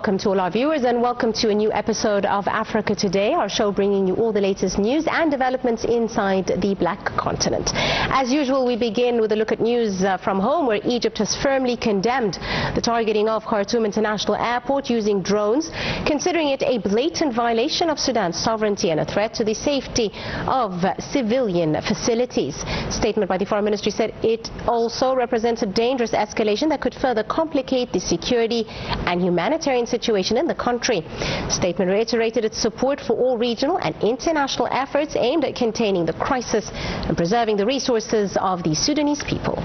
welcome to all our viewers and welcome to a new episode of Africa Today, our show bringing you all the latest news and developments inside the Black Continent. As usual, we begin with a look at news from home, where Egypt has firmly condemned the targeting of Khartoum International Airport using drones, considering it a blatant violation of Sudan's sovereignty and a threat to the safety of civilian facilities. A statement by the Foreign Ministry said it also represents a dangerous escalation that could further complicate the security and humanitarian situation in the country. The statement reiterated its support for all regional and international efforts aimed at containing the crisis and preserving the resources of the Sudanese people.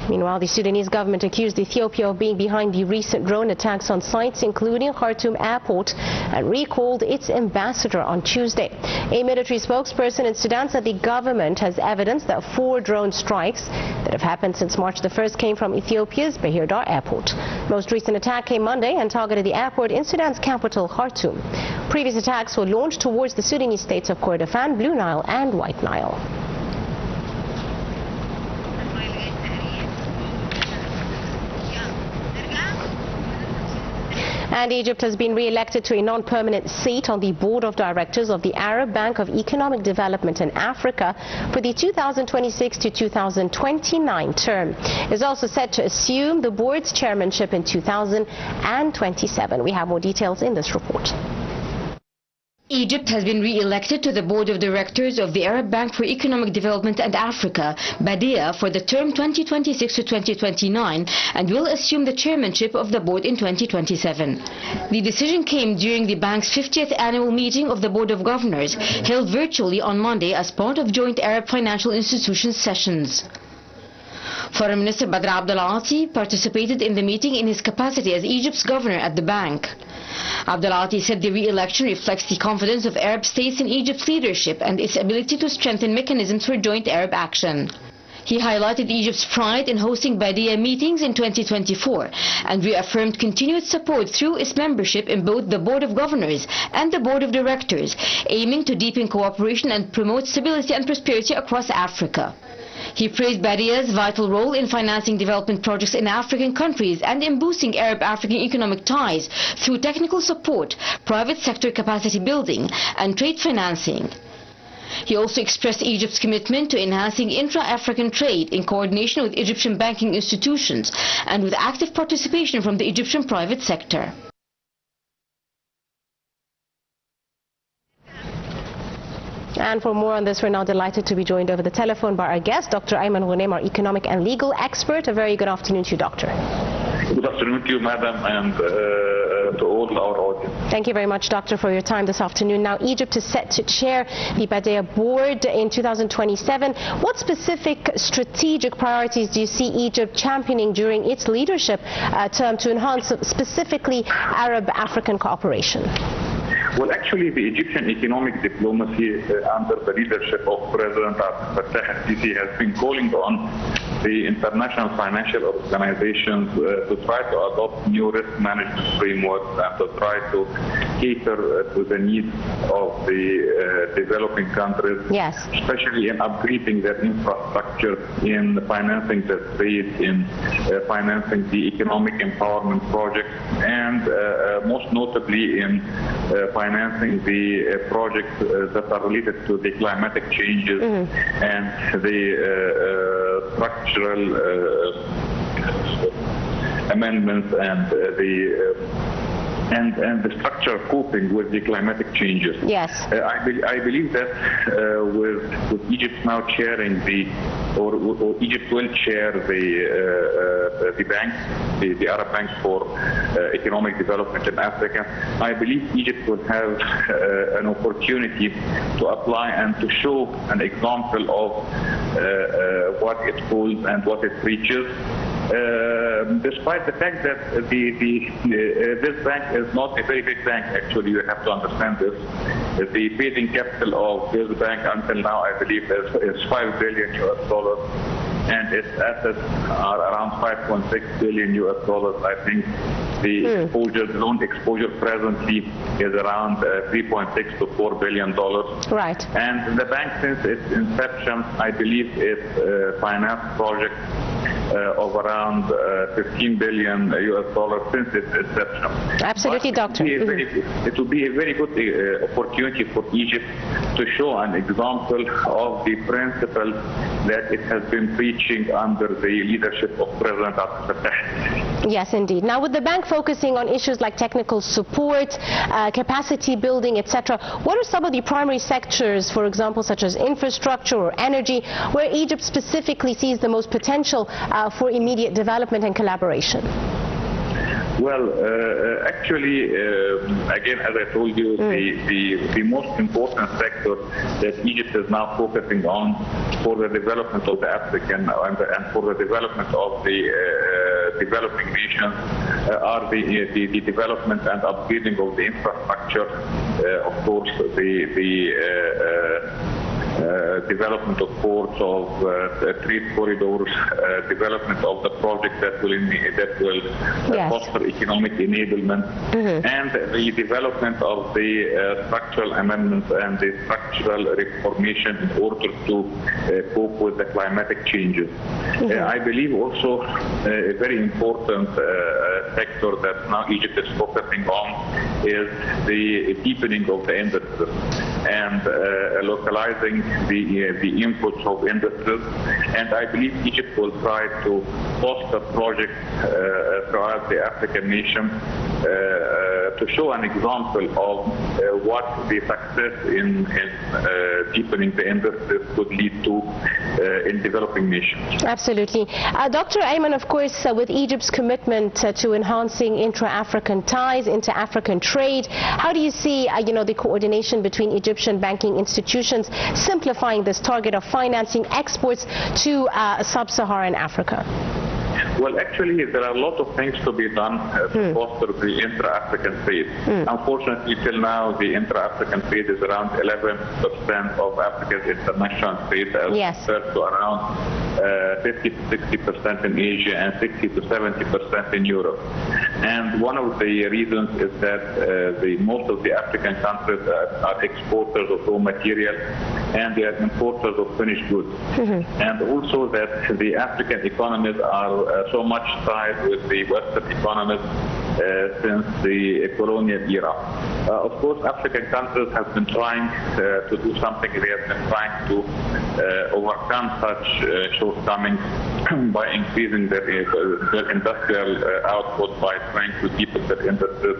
Meanwhile, the Sudanese government accused Ethiopia of being behind the recent drone attacks on sites including Khartoum Airport and recalled its ambassador on Tuesday. A military spokesperson in Sudan said the government has evidence that 4 drone strikes that have happened since March the 1st came from Ethiopia's Bahir Dar Airport. Most recent attack came Monday and targeted the airport in Sudan's capital, Khartoum. Previous attacks were launched towards the Sudanese states of Kordofan, Blue Nile and White Nile. And Egypt has been re-elected to a non-permanent seat on the board of directors of the Arab Bank of Economic Development in Africa for the 2026 to 2029 term. It is also set to assume the board's chairmanship in 2027. We have more details in this report. Egypt has been re-elected to the Board of Directors of the Arab Bank for Economic Development and Africa, BADEA, for the term 2026 to 2029 and will assume the chairmanship of the board in 2027. The decision came during the bank's 50th annual meeting of the Board of Governors, held virtually on Monday as part of joint Arab financial institutions sessions. Foreign Minister Badr Abdel-Ati participated in the meeting in his capacity as Egypt's governor at the bank. Abdel-Ati said the re-election reflects the confidence of Arab states in Egypt's leadership and its ability to strengthen mechanisms for joint Arab action. He highlighted Egypt's pride in hosting BADEA meetings in 2024 and reaffirmed continued support through its membership in both the Board of Governors and the Board of Directors, aiming to deepen cooperation and promote stability and prosperity across Africa. He praised BADEA's vital role in financing development projects in African countries and in boosting Arab-African economic ties through technical support, private sector capacity building, and trade financing. He also expressed Egypt's commitment to enhancing intra-African trade in coordination with Egyptian banking institutions and with active participation from the Egyptian private sector. And for more on this, we're now delighted to be joined over the telephone by our guest, Dr. Ayman, Ghoneim, our economic and legal expert. A very good afternoon to you, Doctor. Good afternoon to you, madam, and to all our audience. Thank you very much, Doctor, for your time this afternoon. Now, Egypt is set to chair the BADEA board in 2027. What specific strategic priorities do you see Egypt championing during its leadership term to enhance specifically Arab-African cooperation? Well, actually, the Egyptian economic diplomacy under the leadership of President Abdel Fattah al-Sisi has been calling on the international financial organizations to try to adopt new risk management frameworks and to try to cater to the needs of the developing countries, yes, especially in upgrading their infrastructure, in financing the trade, in financing the economic empowerment projects, and most notably in financing the projects that are related to the climatic changes and the structural amendments and the structure coping with the climatic changes. Yes. I believe that with Egypt now chairing or Egypt will chair the bank, the Arab Bank for Economic Development in Africa. I believe Egypt will have an opportunity to apply and to show an example of what it holds and what it preaches. Despite the fact that this bank is not a very big bank, actually, you have to understand this. The paid-in capital of this bank until now, I believe, is $5 billion, and its assets are around $5.6 billion. I think the loan exposure presently is around $3.6 to $4 billion. Right. And the bank, since its inception, I believe, it financed projects of around 15 billion US dollars since its inception. Absolutely, Doctor. It will be a very good opportunity for Egypt to show an example of the principles that it has been preaching under the leadership of President Abdel Fattah. Yes, indeed. Now, with the bank focusing on issues like technical support, capacity building, etc., what are some of the primary sectors, for example, such as infrastructure or energy, where Egypt specifically sees the most potential for immediate development and collaboration? Well, actually, again, as I told you, the most important sector that Egypt is now focusing on for the development of the African and for the development of the developing nations are the development and upgrading of the infrastructure, of course, development of ports, of trade corridors, development of the projects that will foster economic enablement, and the development of the structural amendments and the structural reformation in order to cope with the climatic changes. I believe also a very important sector that now Egypt is focusing on is the deepening of the industry and localizing the inputs of industries. And I believe Egypt will try to foster projects throughout the African nation to show an example of what the success in deepening the industries could lead to in developing nations. Absolutely. Dr. Ayman, of course, with Egypt's commitment to enhancing intra-African ties, inter-African trade, how do you see the coordination between Egyptian banking institutions simplifying this target of financing exports to sub-Saharan Africa? Well, actually, there are a lot of things to be done to foster the intra-African trade. Unfortunately, till now, the intra-African trade is around 11% of Africa's international trade, as compared to around 50 to 60% in Asia and 60 to 70% in Europe. And one of the reasons is that most of the African countries are exporters of raw material and they are importers of finished goods. And also that the African economies are so much tied with the Western economies since the colonial era. Of course, African countries have been trying to do something. They have been trying to overcome such shortcomings by increasing their industrial output, by trying to deepen their industries,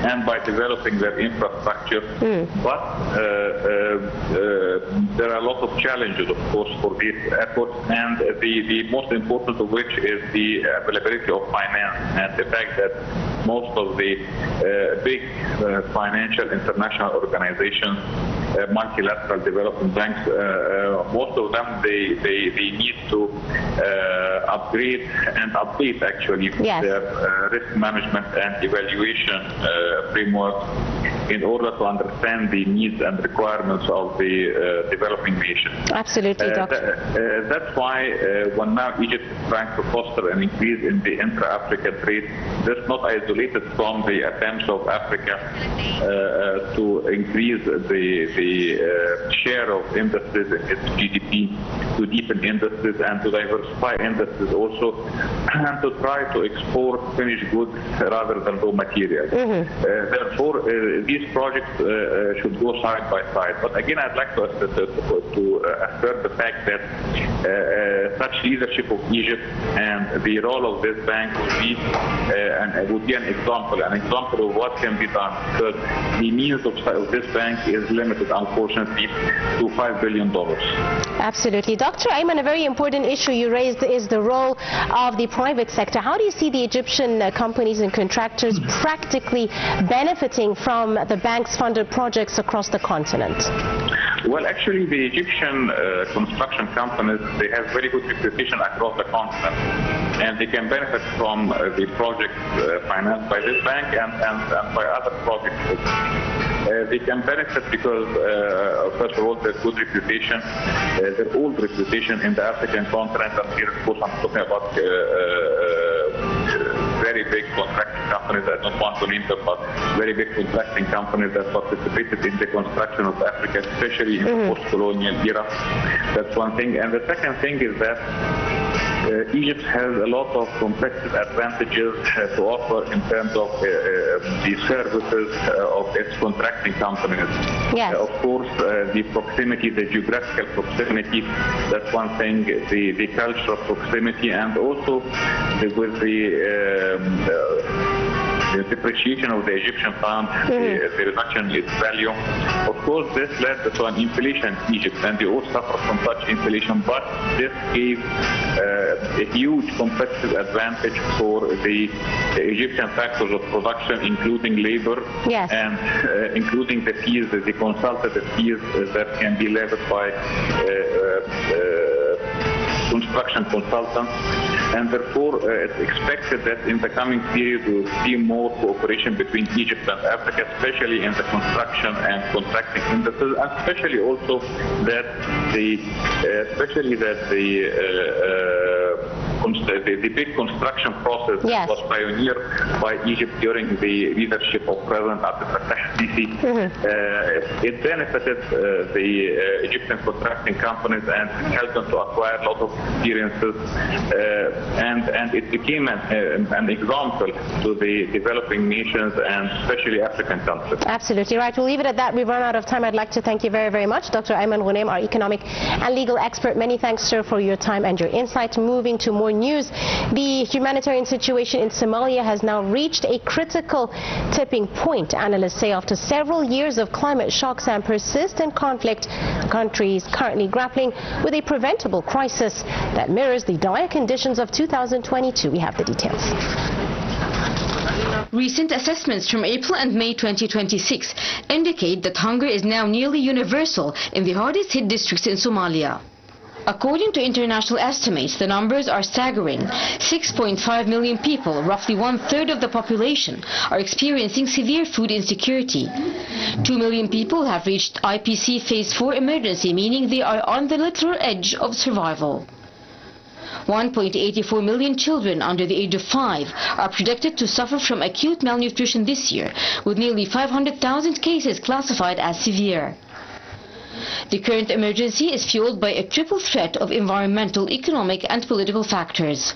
and by developing their infrastructure. But there are a lot of challenges, of course, for these efforts, and the most important of which is the availability of finance and the fact that most of the big financial international organizations, multilateral development banks, most of them they need to upgrade and update actually their risk management and evaluation framework in order to understand the needs and requirements of the developing nation. Absolutely, Doctor. That's why when now Egypt is trying to foster an increase in the intra-African trade, that's not isolated from the attempts of Africa to increase the share of industries in its GDP, to deepen industries and to diversify industries also, and to try to export finished goods rather than raw materials. Therefore, these projects should go side by side. But again, I'd like to assert the fact that such leadership of Egypt and the role of this bank would be an example of what can be done, because the means of this bank is limited, unfortunately, to $5 billion. Absolutely. Dr. Ayman, a very important issue you raised is the role of the private sector. How do you see the Egyptian companies and contractors practically benefiting from the bank's funded projects across the continent? Well, actually, the Egyptian construction companies, they have very good reputation across the continent, and they can benefit from the projects financed by this bank and by other projects. They can benefit because, first of all, their good reputation, their old reputation in the African continent, and here, of course, I'm talking about very big contracting companies. I don't want to name them, but very big contracting companies that participated in the construction of Africa, especially in the post-colonial era. That's one thing. And the second thing is that Egypt has a lot of competitive advantages to offer in terms of the services of its contracting companies. Yes. Of course, the proximity, the geographical proximity, that's one thing, the cultural proximity, and also with the depreciation of the Egyptian pound, the reduction in its value. Of course, this led to an inflation in Egypt, and they all suffer from such inflation, but this gave a huge competitive advantage for the Egyptian factors of production, including labor, yes, and including the fees, the consultative fees that can be levied by construction consultants, and therefore it's expected that in the coming period we will see more cooperation between Egypt and Africa, especially in the construction and contracting industries, and especially also that the big construction process, yes, was pioneered by Egypt during the leadership of President Abdel Fattah al-Sisi. It benefited the Egyptian contracting companies and helped them to acquire a lot of experiences, and it became an example to the developing nations and especially African countries. Absolutely right. We'll leave it at that. We've run out of time. I'd like to thank you very, very much, Dr. Ayman Ghoneim, our economic and legal expert. Many thanks, sir, for your time and your insight. Moving to more news, the humanitarian situation in Somalia has now reached a critical tipping point, analysts say, after several years of climate shocks and persistent conflict. Countries currently grappling with a preventable crisis that mirrors the dire conditions of 2022. We have the details. Recent assessments from April and May 2026 indicate that hunger is now nearly universal in the hardest hit districts in Somalia. According to international estimates, the numbers are staggering. 6.5 million people, roughly one-third of the population, are experiencing severe food insecurity. 2 million people have reached IPC Phase 4 emergency, meaning they are on the literal edge of survival. 1.84 million children under the age of 5 are predicted to suffer from acute malnutrition this year, with nearly 500,000 cases classified as severe. The current emergency is fueled by a triple threat of environmental, economic and political factors.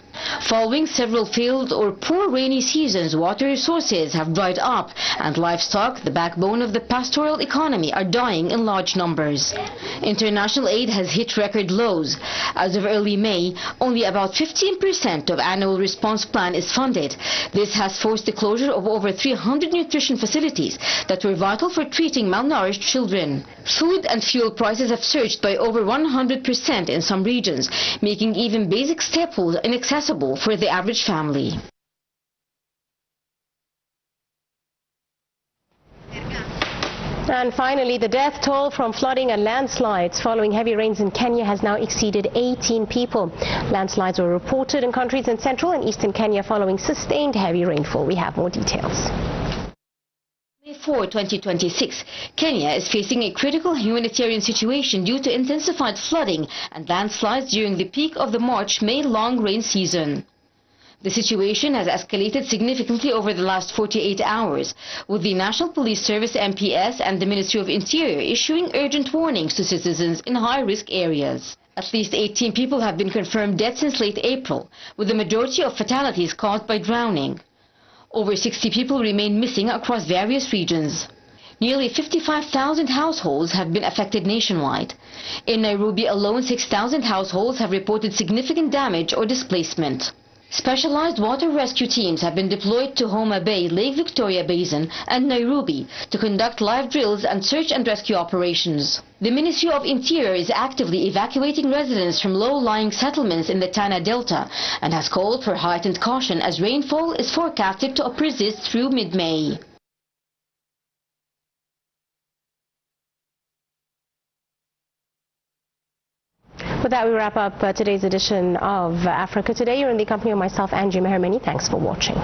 Following several failed or poor rainy seasons, water resources have dried up and livestock, the backbone of the pastoral economy, are dying in large numbers. International aid has hit record lows. As of early May, only about 15% of annual response plan is funded. This has forced the closure of over 300 nutrition facilities that were vital for treating malnourished children. Food and fuel prices have surged by over 100% in some regions, making even basic staples inaccessible for the average family. And finally, the death toll from flooding and landslides following heavy rains in Kenya has now exceeded 18 people. Landslides were reported in countries in central and eastern Kenya following sustained heavy rainfall. We have more details. May 4, 2026, Kenya is facing a critical humanitarian situation due to intensified flooding and landslides during the peak of the March-May long rain season. The situation has escalated significantly over the last 48 hours, with the National Police Service (NPS) and the Ministry of Interior issuing urgent warnings to citizens in high-risk areas. At least 18 people have been confirmed dead since late April, with the majority of fatalities caused by drowning. Over 60 people remain missing across various regions. Nearly 55,000 households have been affected nationwide. In Nairobi alone, 6,000 households have reported significant damage or displacement. Specialized water rescue teams have been deployed to Homa Bay, Lake Victoria Basin and Nairobi to conduct live drills and search and rescue operations. The Ministry of Interior is actively evacuating residents from low-lying settlements in the Tana Delta and has called for heightened caution as rainfall is forecasted to persist through mid-May. With that, we wrap up today's edition of Africa Today. You're in the company of myself, Angie Mehermani. Thanks for watching.